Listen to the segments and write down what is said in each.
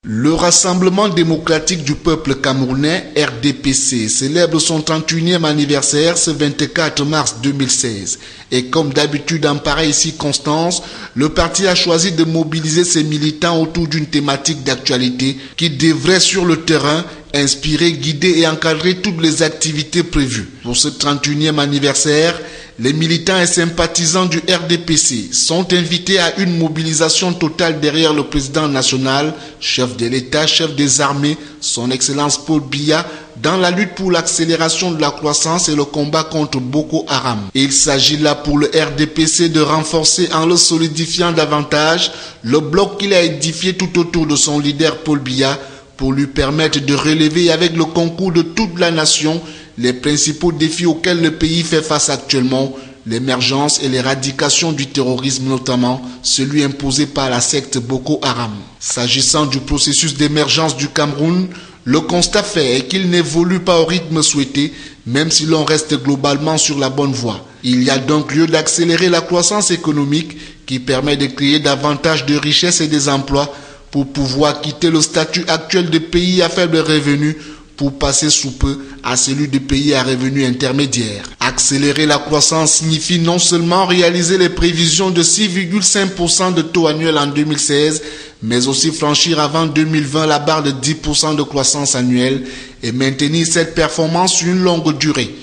Le Rassemblement démocratique du peuple camerounais, RDPC, célèbre son 31e anniversaire ce 24 mars 2016. Et comme d'habitude en pareille circonstance, le parti a choisi de mobiliser ses militants autour d'une thématique d'actualité qui devrait sur le terrain inspirer, guider et encadrer toutes les activités prévues. Pour ce 31e anniversaire, les militants et sympathisants du RDPC sont invités à une mobilisation totale derrière le président national, chef de l'État, chef des armées, son Excellence Paul Biya, dans la lutte pour l'accélération de la croissance et le combat contre Boko Haram. Et il s'agit là pour le RDPC de renforcer en le solidifiant davantage le bloc qu'il a édifié tout autour de son leader Paul Biya pour lui permettre de relever avec le concours de toute la nation les principaux défis auxquels le pays fait face actuellement, l'émergence et l'éradication du terrorisme, notamment celui imposé par la secte Boko Haram. S'agissant du processus d'émergence du Cameroun, le constat fait est qu'il n'évolue pas au rythme souhaité, même si l'on reste globalement sur la bonne voie. Il y a donc lieu d'accélérer la croissance économique qui permet de créer davantage de richesses et des emplois pour pouvoir quitter le statut actuel de pays à faible revenu pour passer sous peu à celui de pays à revenu intermédiaire. Accélérer la croissance signifie non seulement réaliser les prévisions de 6,5% de taux annuel en 2016, mais aussi franchir avant 2020 la barre de 10% de croissance annuelle et maintenir cette performance sur une longue durée.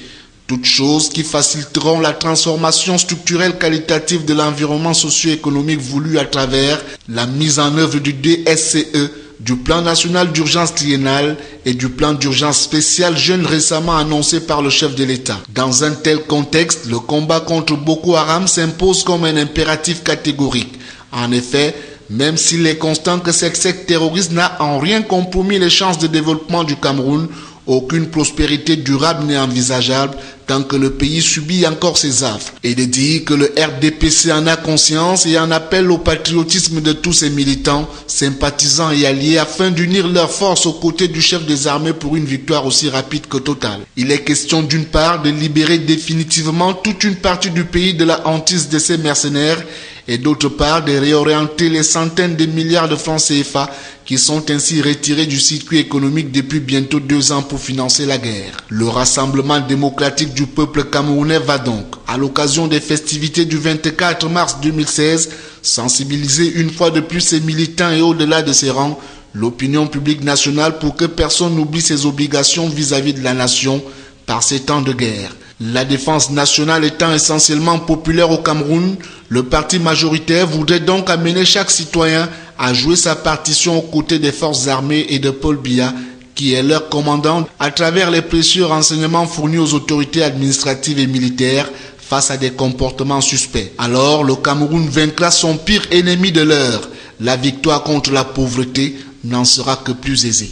Toutes choses qui faciliteront la transformation structurelle qualitative de l'environnement socio-économique voulu à travers la mise en œuvre du DSCE, du plan national d'urgence triennal et du plan d'urgence spécial jeune récemment annoncé par le chef de l'État. Dans un tel contexte, le combat contre Boko Haram s'impose comme un impératif catégorique. En effet, même s'il est constant que cette secte terroriste n'a en rien compromis les chances de développement du Cameroun, aucune prospérité durable n'est envisageable tant que le pays subit encore ses affres. Et de dire que le RDPC en a conscience et en appelle au patriotisme de tous ses militants, sympathisants et alliés afin d'unir leurs forces aux côtés du chef des armées pour une victoire aussi rapide que totale. Il est question d'une part de libérer définitivement toute une partie du pays de la hantise de ces mercenaires et d'autre part de réorienter les centaines de milliards de francs CFA qui sont ainsi retirés du circuit économique depuis bientôt 2 ans pour financer la guerre. Le Rassemblement démocratique du peuple camerounais va donc, à l'occasion des festivités du 24 mars 2016, sensibiliser une fois de plus ses militants et au-delà de ses rangs, l'opinion publique nationale pour que personne n'oublie ses obligations vis-à-vis de la nation par ces temps de guerre. La défense nationale étant essentiellement populaire au Cameroun, le parti majoritaire voudrait donc amener chaque citoyen à jouer sa partition aux côtés des forces armées et de Paul Biya, qui est leur commandant, à travers les précieux renseignements fournis aux autorités administratives et militaires face à des comportements suspects. Alors, le Cameroun vaincra son pire ennemi de l'heure. La victoire contre la pauvreté n'en sera que plus aisée.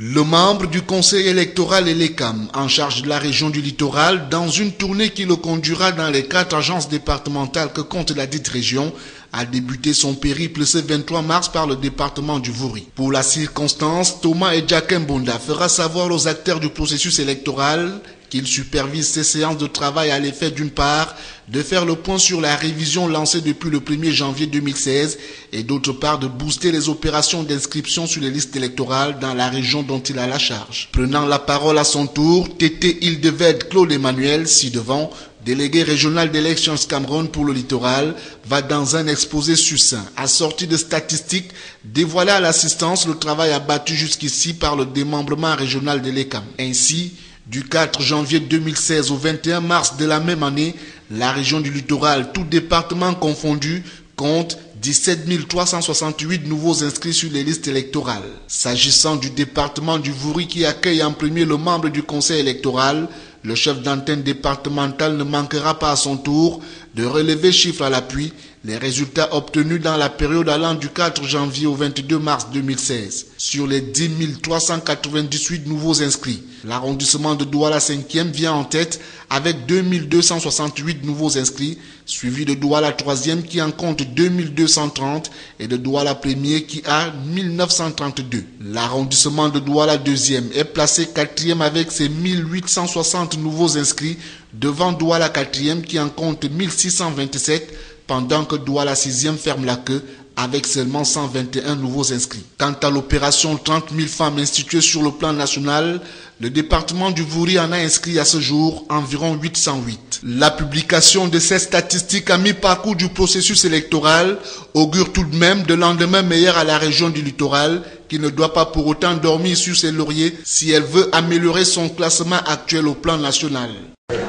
Le membre du conseil électoral ELECAM en charge de la région du littoral dans une tournée qui le conduira dans les 4 agences départementales que compte la dite région a débuté son périple ce 23 mars par le département du Vouri. Pour la circonstance, Thomas et Jacques Mbonda fera savoir aux acteurs du processus électoral qu'il supervise ces séances de travail à l'effet d'une part de faire le point sur la révision lancée depuis le 1er janvier 2016 et d'autre part de booster les opérations d'inscription sur les listes électorales dans la région dont il a la charge. Prenant la parole à son tour, Tété Île-de-Verde Claude Emmanuel, ci-devant, délégué régional d'Elections Cameroun pour le littoral, va dans un exposé succinct, assorti de statistiques, dévoiler à l'assistance le travail abattu jusqu'ici par le démembrement régional de l'ECAM. Ainsi, du 4 janvier 2016 au 21 mars de la même année, la région du littoral, tout département confondu, compte 17 368 nouveaux inscrits sur les listes électorales. S'agissant du département du Vouri qui accueille en premier le membre du conseil électoral, le chef d'antenne départemental ne manquera pas à son tour de relever chiffres à l'appui Les résultats obtenus dans la période allant du 4 janvier au 22 mars 2016. Sur les 10 398 nouveaux inscrits, l'arrondissement de Douala 5e vient en tête avec 2268 nouveaux inscrits, suivi de Douala 3e qui en compte 2230 et de Douala 1er qui a 1932. L'arrondissement de Douala 2e est placé 4e avec ses 1860 nouveaux inscrits devant Douala 4e qui en compte 1627 pendant que Douala 6e ferme la queue avec seulement 121 nouveaux inscrits. Quant à l'opération 30 000 femmes instituée sur le plan national, le département du Vouri en a inscrit à ce jour environ 808. La publication de ces statistiques à mi-parcours du processus électoral augure tout de même de lendemain meilleur à la région du littoral qui ne doit pas pour autant dormir sur ses lauriers si elle veut améliorer son classement actuel au plan national.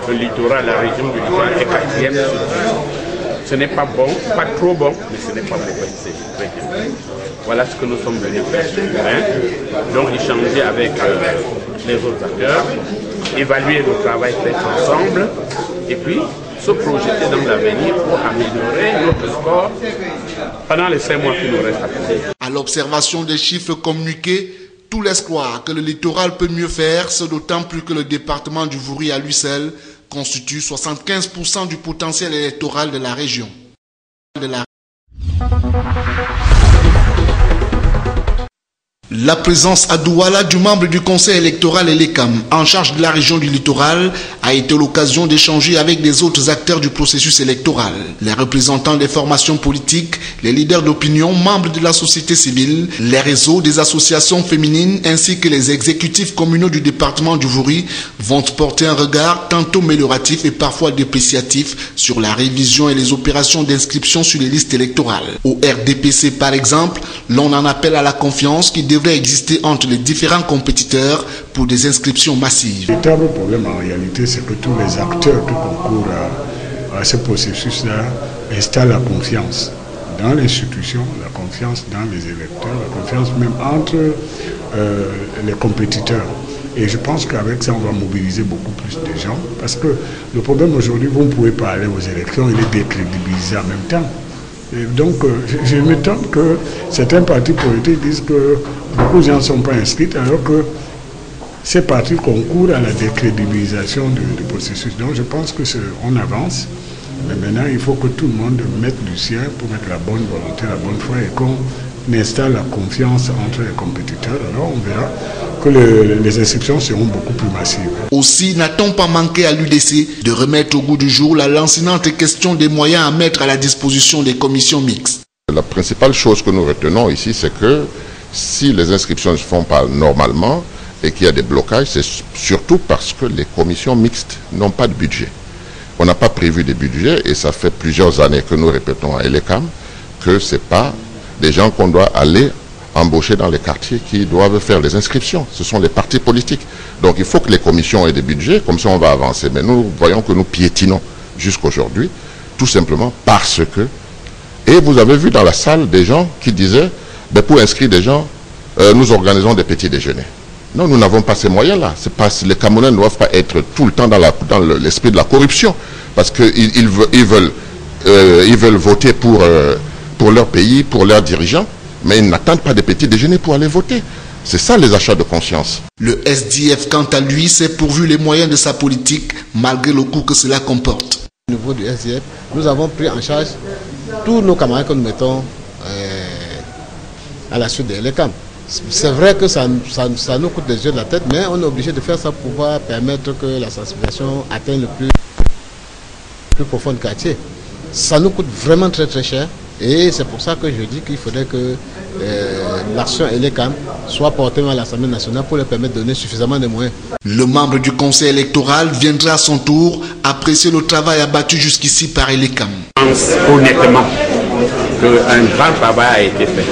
Le littoral, la région du littoral est 4e. Ce n'est pas bon, pas trop bon, mais ce n'est pas mauvais, c'est très bien. Voilà ce que nous sommes venus faire sur le terrain. Donc échanger avec les autres acteurs, évaluer le travail fait ensemble et puis se projeter dans l'avenir pour améliorer notre score pendant les 5 mois qui nous restent à faire. À l'observation des chiffres communiqués, tout laisse croire que le littoral peut mieux faire, ce d'autant plus que le département du Vouri à lui seul constitue 75% du potentiel électoral de la région. La présence à Douala du membre du conseil électoral Elekam en charge de la région du littoral a été l'occasion d'échanger avec les autres acteurs du processus électoral. Les représentants des formations politiques, les leaders d'opinion, membres de la société civile, les réseaux des associations féminines ainsi que les exécutifs communaux du département du Vouri vont porter un regard tantôt amélioratif et parfois dépréciatif sur la révision et les opérations d'inscription sur les listes électorales. Au RDPC par exemple, l'on en appelle à la confiance qui devrait exister entre les différents compétiteurs pour des inscriptions massives. Le véritable problème en réalité, c'est que tous les acteurs qui concourent à ce processus-là installent la confiance dans l'institution, la confiance dans les électeurs, la confiance même entre les compétiteurs. Et je pense qu'avec ça, on va mobiliser beaucoup plus de gens. Parce que le problème aujourd'hui, vous ne pouvez pas aller aux élections, il est décrédibilisé en même temps. Et donc, je m'étonne que certains partis politiques disent que beaucoup de gens ne sont pas inscrits, alors que ces partis concourent à la décrédibilisation du processus. Donc, je pense qu'on avance. Mais maintenant, il faut que tout le monde mette du sien pour mettre la bonne volonté, la bonne foi et qu'on installe la confiance entre les compétiteurs. Alors, on verra que les inscriptions seront beaucoup plus massives. Aussi, n'a-t-on pas manqué à l'UDC de remettre au goût du jour la lancinante question des moyens à mettre à la disposition des commissions mixtes? La principale chose que nous retenons ici, c'est que si les inscriptions ne se font pas normalement et qu'il y a des blocages, c'est surtout parce que les commissions mixtes n'ont pas de budget. On n'a pas prévu de budget et ça fait plusieurs années que nous répétons à Elekam que ce n'est pas des gens qu'on doit aller embaucher dans les quartiers qui doivent faire les inscriptions. Ce sont les partis politiques. Donc il faut que les commissions aient des budgets, comme ça on va avancer. Mais nous voyons que nous piétinons jusqu'aujourd'hui, tout simplement parce que... Et vous avez vu dans la salle des gens qui disaient, ben pour inscrire des gens, nous organisons des petits déjeuners. Non, nous n'avons pas ces moyens-là. Les Camerounais ne doivent pas être tout le temps dans l'esprit de la corruption. Parce qu'ils veulent voter pour leur pays, pour leurs dirigeants. Mais ils n'attendent pas des petits déjeuners pour aller voter. C'est ça les achats de conscience. Le SDF, quant à lui, s'est pourvu les moyens de sa politique, malgré le coût que cela comporte. Au niveau du SDF, nous avons pris en charge tous nos camarades que nous mettons à la suite de l'ECAM. C'est vrai que ça nous coûte des yeux de la tête, mais on est obligé de faire ça pour pouvoir permettre que la sensibilisation atteigne le plus profond du quartier. Ça nous coûte vraiment très très cher. Et c'est pour ça que je dis qu'il faudrait que l'action ELECAM soit portée à l'Assemblée nationale pour leur permettre de donner suffisamment de moyens. Le membre du conseil électoral viendra à son tour apprécier le travail abattu jusqu'ici par ELECAM. Je pense honnêtement qu'un grand travail a été fait.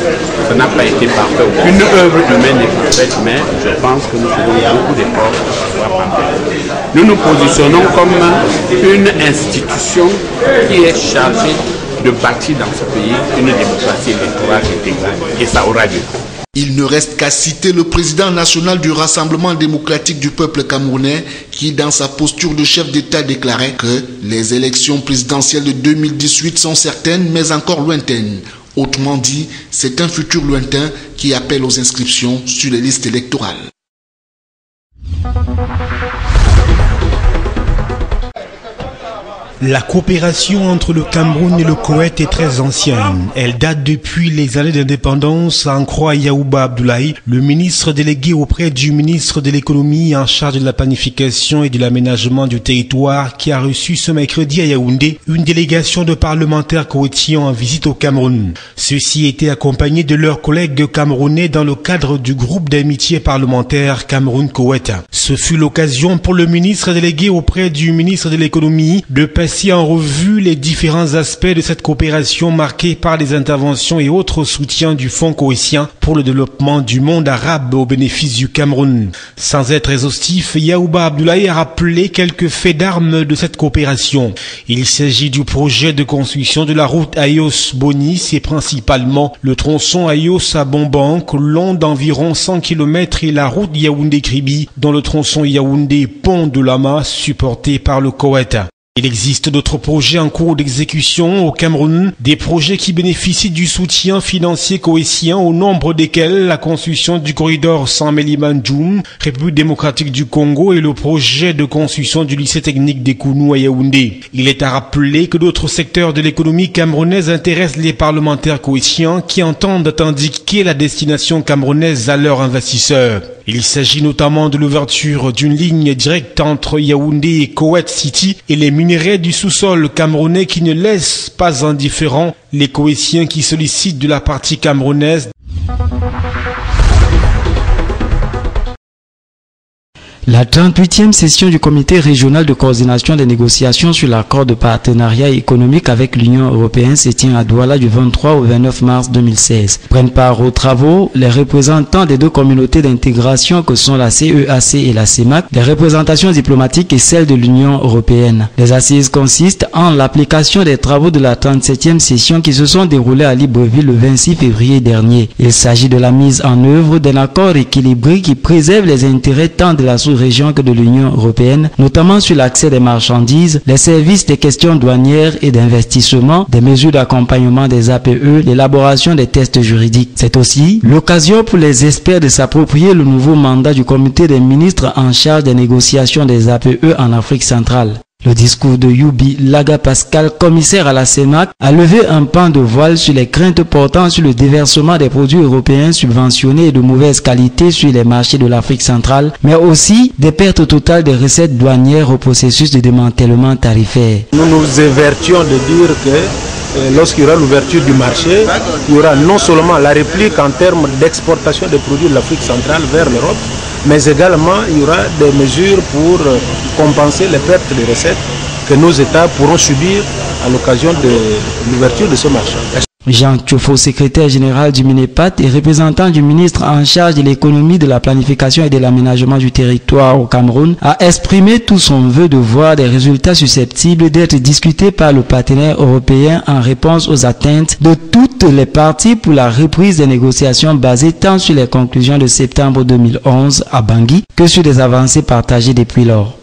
Ça n'a pas été parfait. Aucune œuvre humaine n'est parfaite, mais je pense que nous faisons beaucoup d'efforts pour que ce soit parfait. Nous nous positionnons comme une institution qui est chargée de bâtir dans ce pays une démocratie électorale intégrale. Et ça aura lieu. Il ne reste qu'à citer le président national du Rassemblement démocratique du peuple camerounais qui, dans sa posture de chef d'État, déclarait que les élections présidentielles de 2018 sont certaines mais encore lointaines. Autrement dit, c'est un futur lointain qui appelle aux inscriptions sur les listes électorales. La coopération entre le Cameroun et le Koweït est très ancienne. Elle date depuis les années d'indépendance, en croit Yaouba Abdoulaye, le ministre délégué auprès du ministre de l'économie en charge de la planification et de l'aménagement du territoire, qui a reçu ce mercredi à Yaoundé une délégation de parlementaires koweïtiens en visite au Cameroun. Ceux-ci étaient accompagnés de leurs collègues camerounais dans le cadre du groupe d'amitié parlementaire Cameroun-Koweït. Ce fut l'occasion pour le ministre délégué auprès du ministre de l'économie de passer en revue les différents aspects de cette coopération marquée par les interventions et autres soutiens du Fonds koweïtien pour le développement du monde arabe au bénéfice du Cameroun. Sans être exhaustif, Yaouba Abdoulaye a rappelé quelques faits d'armes de cette coopération. Il s'agit du projet de construction de la route Ayos-Boni, et principalement le tronçon Ayos à Bombank, long d'environ 100 km, et la route Yaoundé-Kribi, dont le tronçon Yaoundé-Pont de Lama, supporté par le Koweït. Il existe d'autres projets en cours d'exécution au Cameroun, des projets qui bénéficient du soutien financier koweïtien, au nombre desquels la construction du corridor Saint-Méliman-Djoum, République démocratique du Congo, et le projet de construction du lycée technique des Kounou à Yaoundé. Il est à rappeler que d'autres secteurs de l'économie camerounaise intéressent les parlementaires koweïtiens qui entendent indiquer la destination camerounaise à leurs investisseurs. Il s'agit notamment de l'ouverture d'une ligne directe entre Yaoundé et Koweït City et les minerais du sous-sol camerounais qui ne laissent pas indifférents les Koweïtiens qui sollicitent de la partie camerounaise. La 38e session du comité régional de coordination des négociations sur l'accord de partenariat économique avec l'Union européenne se tient à Douala du 23 au 29 mars 2016. Prennent part aux travaux les représentants des deux communautés d'intégration que sont la CEAC et la CEMAC, les représentations diplomatiques et celles de l'Union européenne. Les assises consistent en l'application des travaux de la 37e session qui se sont déroulés à Libreville le 26 février dernier. Il s'agit de la mise en œuvre d'un accord équilibré qui préserve les intérêts tant de la sous-région que de l'Union européenne, notamment sur l'accès des marchandises, les services, des questions douanières et d'investissement, des mesures d'accompagnement des APE, l'élaboration des tests juridiques. C'est aussi l'occasion pour les experts de s'approprier le nouveau mandat du comité des ministres en charge des négociations des APE en Afrique centrale. Le discours de Youbi Laga Pascal, commissaire à la CEMAC, a levé un pan de voile sur les craintes portant sur le déversement des produits européens subventionnés et de mauvaise qualité sur les marchés de l'Afrique centrale, mais aussi des pertes totales des recettes douanières au processus de démantèlement tarifaire. Nous nous évertuons de dire que lorsqu'il y aura l'ouverture du marché, il y aura non seulement la réplique en termes d'exportation des produits de l'Afrique centrale vers l'Europe, mais également il y aura des mesures pour compenser les pertes de recettes que nos États pourront subir à l'occasion de l'ouverture de ce marché. Jean Tchofo, secrétaire général du MINEPAT et représentant du ministre en charge de l'économie, de la planification et de l'aménagement du territoire au Cameroun, a exprimé tout son vœu de voir des résultats susceptibles d'être discutés par le partenaire européen en réponse aux atteintes de toutes les parties pour la reprise des négociations basées tant sur les conclusions de septembre 2011 à Bangui que sur des avancées partagées depuis lors.